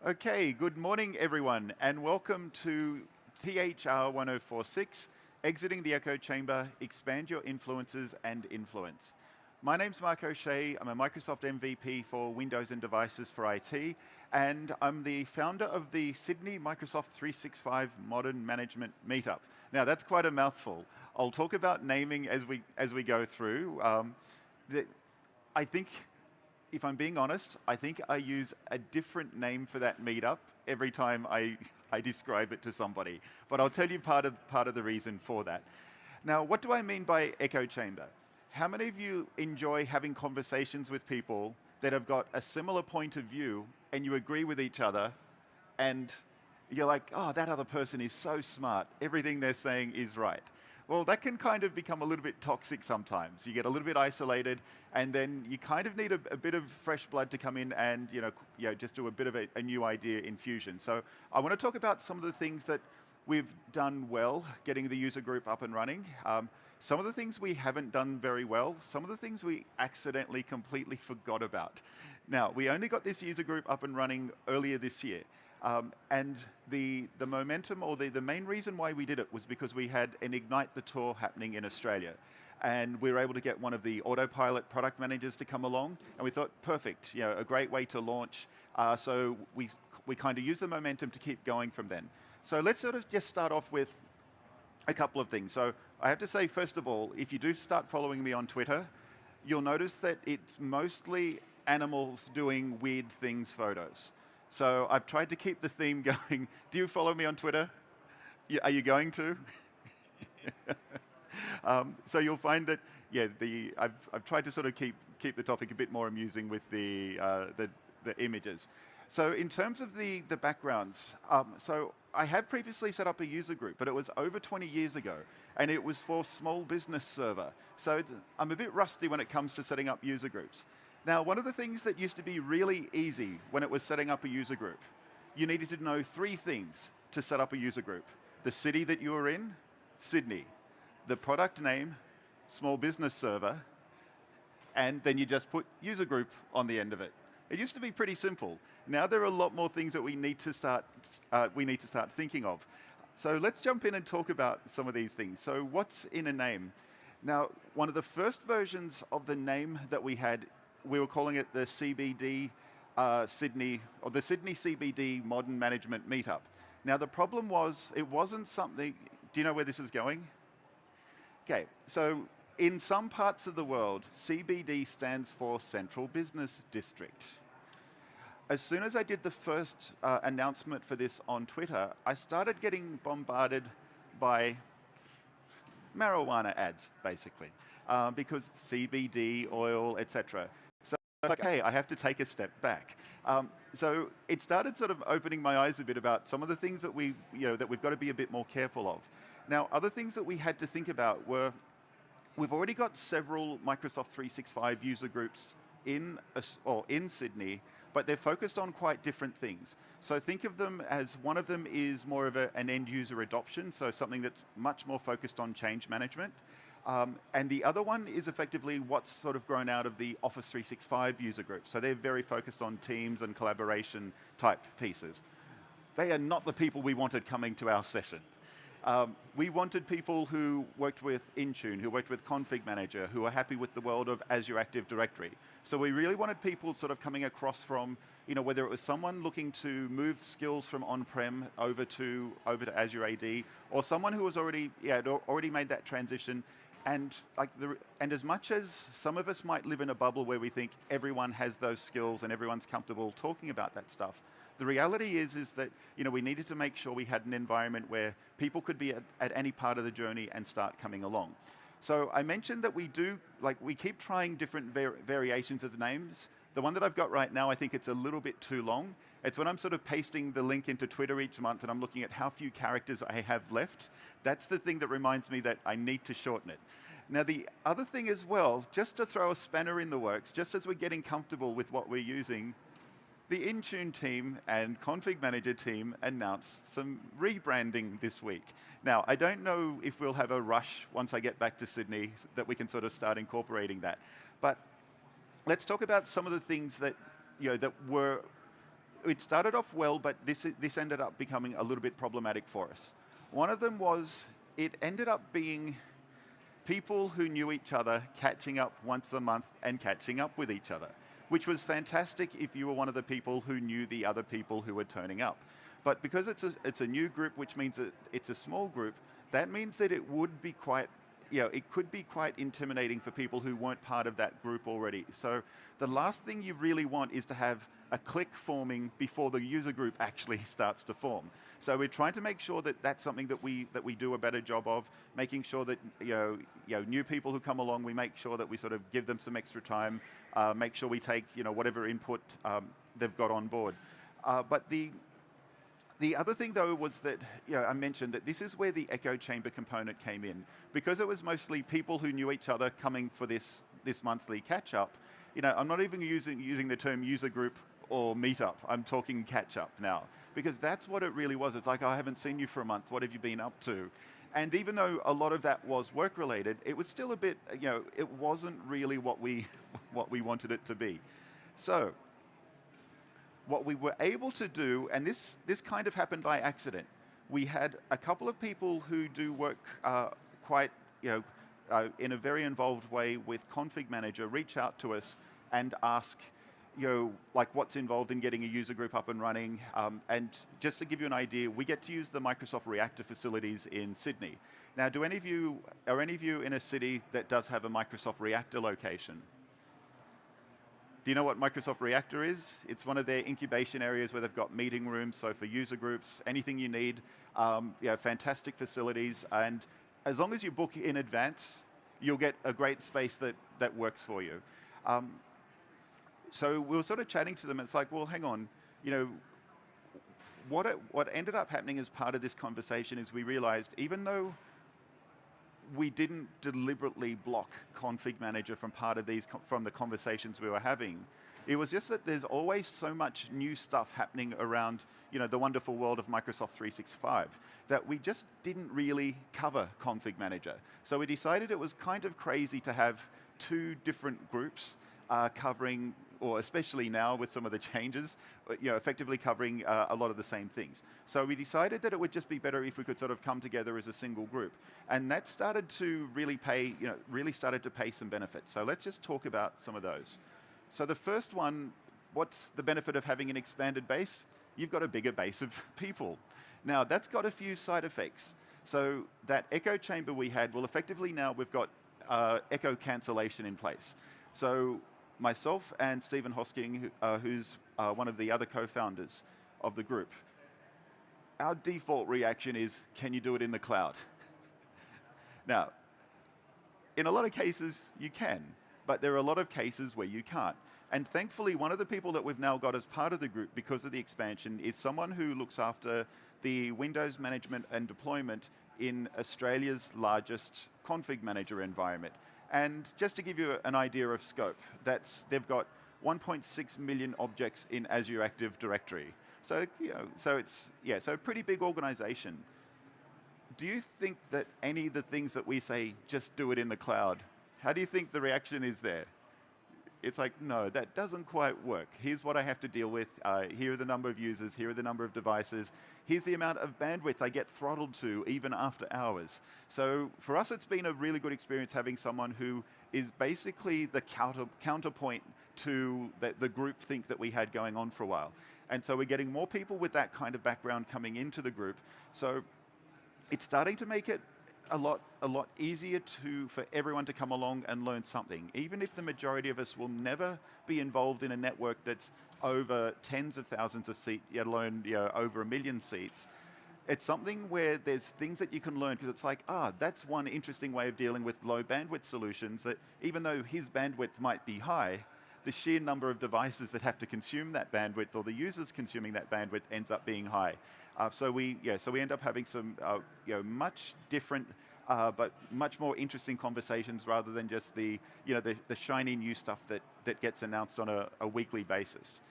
Okay, good morning everyone, and welcome to THR1046, Exiting the Echo Chamber, Expand Your Influences and Influence. My name's Mark O'Shea, I'm a Microsoft MVP for Windows and Devices for IT, and I'm the founder of the Sydney Microsoft 365 Modern Management Meetup. Now that's quite a mouthful. I'll talk about naming as we go through. I think, if I'm being honest, I think I use a different name for that meetup every time I describe it to somebody. But I'll tell you part of the reason for that. Now, what do I mean by echo chamber? How many of you enjoy having conversations with people that have got a similar point of view and you agree with each other and you're like, oh, that other person is so smart, everything they're saying is right? Well, that can kind of become a little bit toxic sometimes. You get a little bit isolated, and then you kind of need a bit of fresh blood to come in and just do a bit of a new idea infusion. So I want to talk about some of the things that we've done well, getting the user group up and running. Some of the things we haven't done very well, some of the things we accidentally completely forgot about. Now, we only got this user group up and running earlier this year. And the momentum, or the main reason why we did it was because we had an Ignite the Tour happening in Australia. And we were able to get one of the Autopilot product managers to come along, and we thought, perfect, a great way to launch. So we kind of used the momentum to keep going from then. So let's sort of just start off with a couple of things. So I have to say, first of all, if you do start following me on Twitter, you'll notice that it's mostly animals doing weird things photos. So I've tried to keep the theme going. Do you follow me on Twitter? Are you going to? So you'll find that, I've tried to sort of keep the topic a bit more amusing with the images. So in terms of the backgrounds, so I have previously set up a user group, but it was over 20 years ago, and it was for small business server. So I'm a bit rusty when it comes to setting up user groups. Now, one of the things that used to be really easy when it was setting up a user group, you needed to know 3 things to set up a user group. The city that you were in, Sydney. The product name, small business server, and then you just put user group on the end of it. It used to be pretty simple. Now there are a lot more things that we need to start thinking of. So let's jump in and talk about some of these things. So what's in a name? Now, one of the first versions of the name that we had, we were calling it the CBD Sydney, or the Sydney CBD Modern Management Meetup. Now the problem was, it wasn't something, do you know where this is going? Okay, so in some parts of the world, CBD stands for Central Business District. As soon as I did the first announcement for this on Twitter, I started getting bombarded by marijuana ads, basically, because CBD, oil, etc. Like, hey, I have to take a step back. So it started sort of opening my eyes a bit about some of the things that we've got to be a bit more careful of. Now, other things that we had to think about were, we've already got several Microsoft 365 user groups in Sydney, but they're focused on quite different things. So think of them as, one of them is more of an end user adoption, so something that's much more focused on change management. And the other one is effectively what's sort of grown out of the Office 365 user group. So they're very focused on teams and collaboration type pieces. They are not the people we wanted coming to our session. We wanted people who worked with Intune, who worked with Config Manager, who are happy with the world of Azure Active Directory. So we really wanted people sort of coming across from, whether it was someone looking to move skills from on-prem over to Azure AD, or someone who was already made that transition. And as much as some of us might live in a bubble where we think everyone has those skills and everyone's comfortable talking about that stuff, the reality is that we needed to make sure we had an environment where people could be at any part of the journey and start coming along. So I mentioned that we keep trying different variations of the names. The one that I've got right now, I think it's a little bit too long. It's when I'm sort of pasting the link into Twitter each month and I'm looking at how few characters I have left. That's the thing that reminds me that I need to shorten it. Now the other thing as well, just to throw a spanner in the works, just as we're getting comfortable with what we're using, the Intune team and Config Manager team announced some rebranding this week. Now, I don't know if we'll have a rush once I get back to Sydney that we can sort of start incorporating that. But let's talk about some of the things that, that were it started off well, but this ended up becoming a little bit problematic for us. One of them was it ended up being people who knew each other catching up once a month and catching up with each other, which was fantastic if you were one of the people who knew the other people who were turning up. But because it's a new group, which means that it's a small group, that means that it would be quite, it could be quite intimidating for people who weren't part of that group already. So the last thing you really want is to have a clique forming before the user group actually starts to form. So we're trying to make sure that that's something that we do a better job of, making sure that new people who come along, we make sure that we sort of give them some extra time, make sure we take whatever input they've got on board. But the other thing, though, was that I mentioned that this is where the echo chamber component came in. Because it was mostly people who knew each other coming for this monthly catch-up, I'm not even using the term user group or meetup. I'm talking catch-up now. Because that's what it really was. It's like, I haven't seen you for a month. What have you been up to? And even though a lot of that was work-related, it was still a bit, it wasn't really what we wanted it to be. So what we were able to do, and this kind of happened by accident, we had a couple of people who do work quite, in a very involved way with Config Manager reach out to us and ask, like what's involved in getting a user group up and running. And just to give you an idea, we get to use the Microsoft Reactor facilities in Sydney. Now, are any of you in a city that does have a Microsoft Reactor location? Do you know what Microsoft Reactor is? It's one of their incubation areas where they've got meeting rooms, so for user groups, anything you need, fantastic facilities, and as long as you book in advance, you'll get a great space that works for you. So we were sort of chatting to them, and it's like, well, hang on, what ended up happening as part of this conversation is we realized, even though we didn't deliberately block Config Manager from from the conversations we were having. It was just that there's always so much new stuff happening around, the wonderful world of Microsoft 365 that we just didn't really cover Config Manager. So we decided it was kind of crazy to have two different groups covering, or especially now with some of the changes, effectively covering a lot of the same things. So we decided that it would just be better if we could sort of come together as a single group. And that started to really started to pay some benefits. So let's just talk about some of those. So the first one, what's the benefit of having an expanded base? You've got a bigger base of people. Now, that's got a few side effects. So that echo chamber we had, well, effectively now we've got echo cancellation in place. So myself and Stephen Hosking, who's one of the other co-founders of the group, our default reaction is, can you do it in the cloud? Now, in a lot of cases, you can, but there are a lot of cases where you can't. And thankfully, one of the people that we've now got as part of the group because of the expansion is someone who looks after the Windows management and deployment in Australia's largest config manager environment. And just to give you an idea of scope, they've got 1.6 million objects in Azure Active Directory. So, so it's a pretty big organization. Do you think that any of the things that we say, just do it in the cloud, how do you think the reaction is there? It's like, no, that doesn't quite work. Here's what I have to deal with. Here are the number of users. Here are the number of devices. Here's the amount of bandwidth I get throttled to even after hours. So for us, it's been a really good experience having someone who is basically the counterpoint to the group think that we had going on for a while. And so we're getting more people with that kind of background coming into the group. So it's starting to make it a lot easier for everyone to come along and learn something. Even if the majority of us will never be involved in a network that's over tens of thousands of seats, let alone over 1 million seats, it's something where there's things that you can learn, because it's like, that's one interesting way of dealing with low bandwidth solutions, that even though his bandwidth might be high, the sheer number of devices that have to consume that bandwidth, or the users consuming that bandwidth, ends up being high. So we end up having some much different but much more interesting conversations rather than just the shiny new stuff that gets announced on a weekly basis.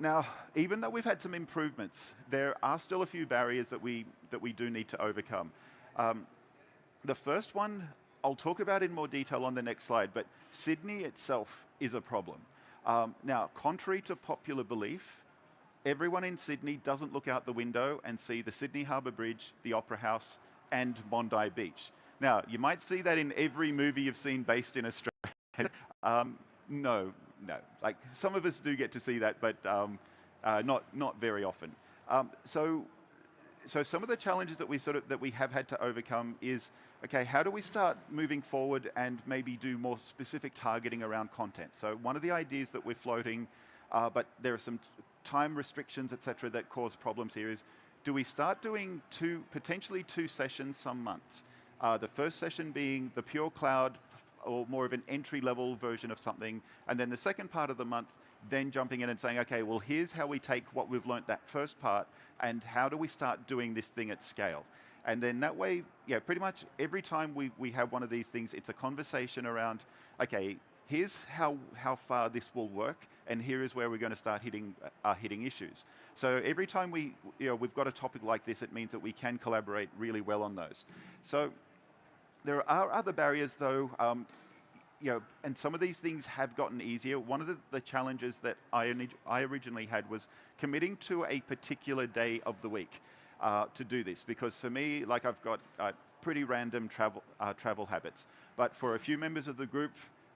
Now, even though we've had some improvements, there are still a few barriers that we do need to overcome. The first one I'll talk about in more detail on the next slide, but Sydney itself is a problem. Now, contrary to popular belief, everyone in Sydney doesn't look out the window and see the Sydney Harbour Bridge, the Opera House, and Bondi Beach. Now, you might see that in every movie you've seen based in Australia. No, no. Like, some of us do get to see that, but not very often. So some of the challenges that we have had to overcome is, okay, how do we start moving forward and maybe do more specific targeting around content? So one of the ideas that we're floating, but there are some time restrictions, etc., that cause problems here is, do we start doing potentially two sessions some months? The first session being the pure cloud or more of an entry-level version of something, and then the second part of the month, then jumping in and saying, okay, well, here's how we take what we've learnt that first part, and how do we start doing this thing at scale? And then that way, yeah, pretty much every time we have one of these things, it's a conversation around, okay, here's how far this will work, and here is where we're going to start hitting issues. So every time we've got a topic like this, it means that we can collaborate really well on those. So there are other barriers, though, and some of these things have gotten easier. One of the challenges that I originally had was committing to a particular day of the week to do this, because for me, like, I've got pretty random travel habits. But for a few members of the group,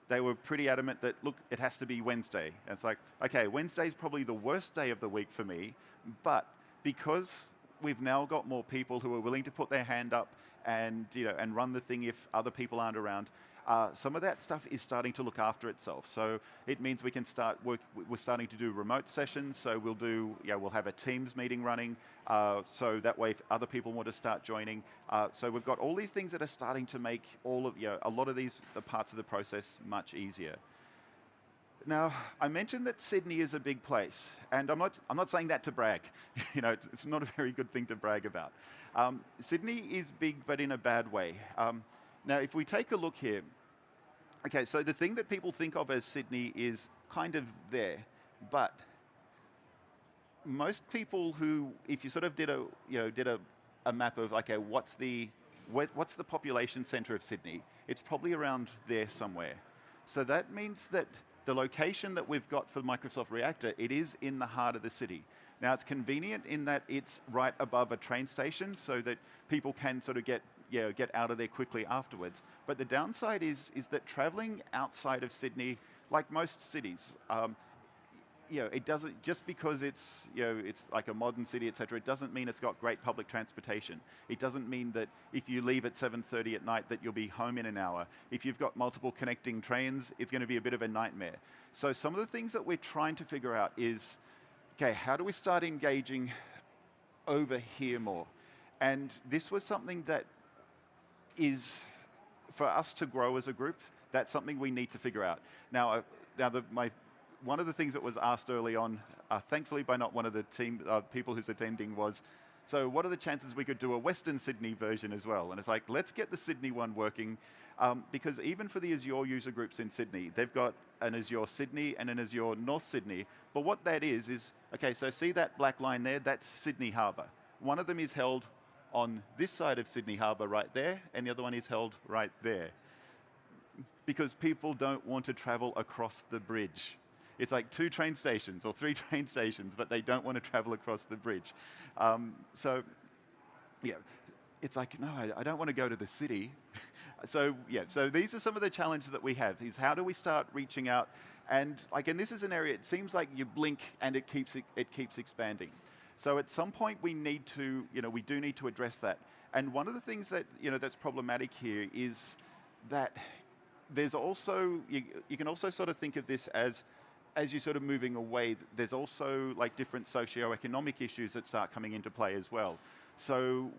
they were pretty adamant that, look, it has to be Wednesday. And it's like, okay, Wednesday's probably the worst day of the week for me, but because we've now got more people who are willing to put their hand up and run the thing if other people aren't around, some of that stuff is starting to look after itself. So it means we can start we're starting to do remote sessions. So we'll have a Teams meeting running. So that way, if other people want to start joining, so we've got all these things that are starting to make a lot of the parts of the process much easier. Now, I mentioned that Sydney is a big place, and I'm not saying that to brag. It's not a very good thing to brag about. Sydney is big, but in a bad way. Now, if we take a look here, okay, so the thing that people think of as Sydney is kind of there, but most people if you sort of did a map of, okay, what's the population center of Sydney, it's probably around there somewhere. So that means that the location that we've got for Microsoft Reactor, it is in the heart of the city. Now, it's convenient in that it's right above a train station, so that people can sort of get out of there quickly afterwards. But the downside is that traveling outside of Sydney, like most cities, it doesn't, just because it's like a modern city, etc., it doesn't mean it's got great public transportation. It doesn't mean that if you leave at 7:30 at night that you'll be home in an hour. If you've got multiple connecting trains, it's going to be a bit of a nightmare. So some of the things that we're trying to figure out is, okay, how do we start engaging over here more? And this was something that is, for us to grow as a group, that's something we need to figure out. Now, one of the things that was asked early on, thankfully by not one of the people who's attending, was, so what are the chances we could do a Western Sydney version as well? And it's like, let's get the Sydney one working, because even for the Azure user groups in Sydney, they've got an Azure Sydney and an Azure North Sydney. But what that is, okay, so see that black line there? That's Sydney Harbour. One of them is held on this side of Sydney Harbour right there, and the other one is held right there. Because people don't want to travel across the bridge. It's like 2 train stations or 3 train stations, but they don't want to travel across the bridge. So it's like, no, I don't want to go to the city. So these are some of the challenges that we have, is how do we start reaching out? And again, this is an area, it seems like you blink and it keeps expanding. So at some point we need to, we do need to address that. And one of the things that, that's problematic here is that there's also, you can also sort of think of this as you're sort of moving away, there's also like different socioeconomic issues that start coming into play as well. So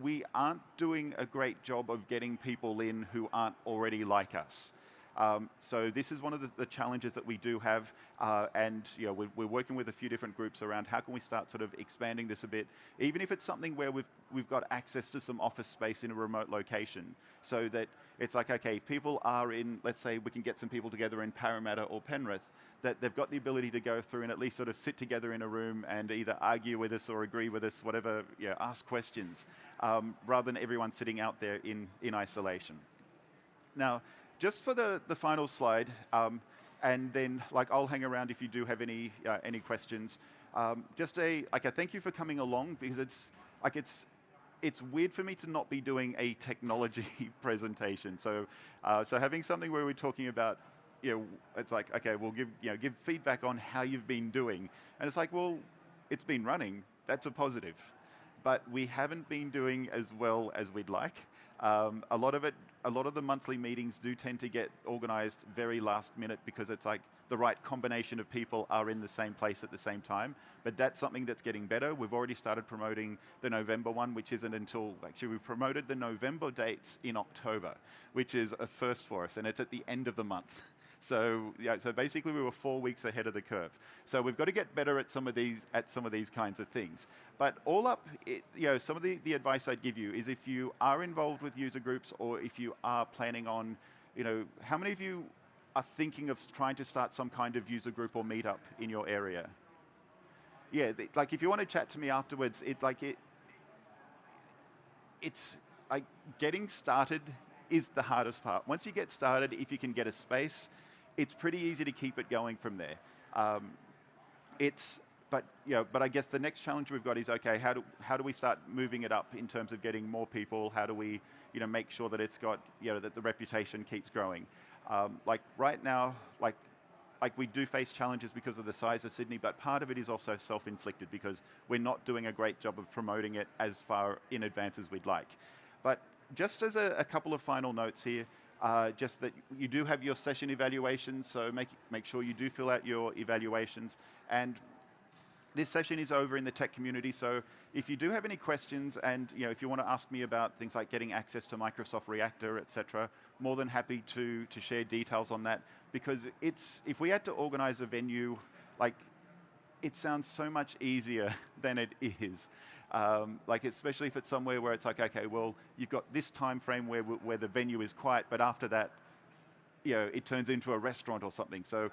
we aren't doing a great job of getting people in who aren't already like us. So this is one of the challenges that we do have, and we're working with a few different groups around how can we start sort of expanding this a bit, even if it's something where we've got access to some office space in a remote location, so that it's like, okay, if people are in, let's say we can get some people together in Parramatta or Penrith, that they've got the ability to go through and at least sort of sit together in a room and either argue with us or agree with us, whatever, ask questions, rather than everyone sitting out there in isolation. Now, just for the final slide, and then I'll hang around if you do have any questions. Just like a thank you for coming along, because it's weird for me to not be doing a technology presentation. So having something where we're talking about, it's like, okay, we'll give feedback on how you've been doing, and it's like, well, it's been running. That's a positive, but we haven't been doing as well as we'd like. A lot of the monthly meetings do tend to get organized very last minute because it's like the right combination of people are in the same place at the same time. But that's something that's getting better. We've already started promoting the November one, which isn't until, actually we promoted the November dates in October, which is a first for us, and it's at the end of the month. So so basically we were 4 weeks ahead of the curve. So we've got to get better at some of these kinds of things. But all up, some of the advice I'd give you is, if you are involved with user groups, or if you are planning on, how many of you are thinking of trying to start some kind of user group or meetup in your area? Yeah, like if you want to chat to me afterwards, it's like getting started is the hardest part. Once you get started, if you can get a space, it's pretty easy to keep it going from there. But I guess the next challenge we've got is, okay, how do we start moving it up in terms of getting more people? How do we make sure that it's got that the reputation keeps growing? Like right now, like we do face challenges because of the size of Sydney, but part of it is also self-inflicted because we're not doing a great job of promoting it as far in advance as we'd like. But just as a couple of final notes here, just that you do have your session evaluations, so make sure you do fill out your evaluations. And this session is over in the tech community, so if you do have any questions, and if you want to ask me about things like getting access to Microsoft Reactor, etc., more than happy to share details on that, because if we had to organize a venue, like, it sounds so much easier than it is. Like, especially if it's somewhere where it's like, okay, well, you've got this time frame where the venue is quiet, but after that, it turns into a restaurant or something. So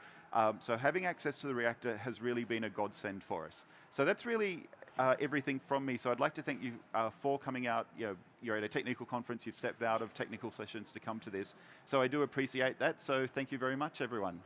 having access to the reactor has really been a godsend for us. So that's really everything from me. So I'd like to thank you for coming out. You're at a technical conference. You've stepped out of technical sessions to come to this. So I do appreciate that. So thank you very much, everyone.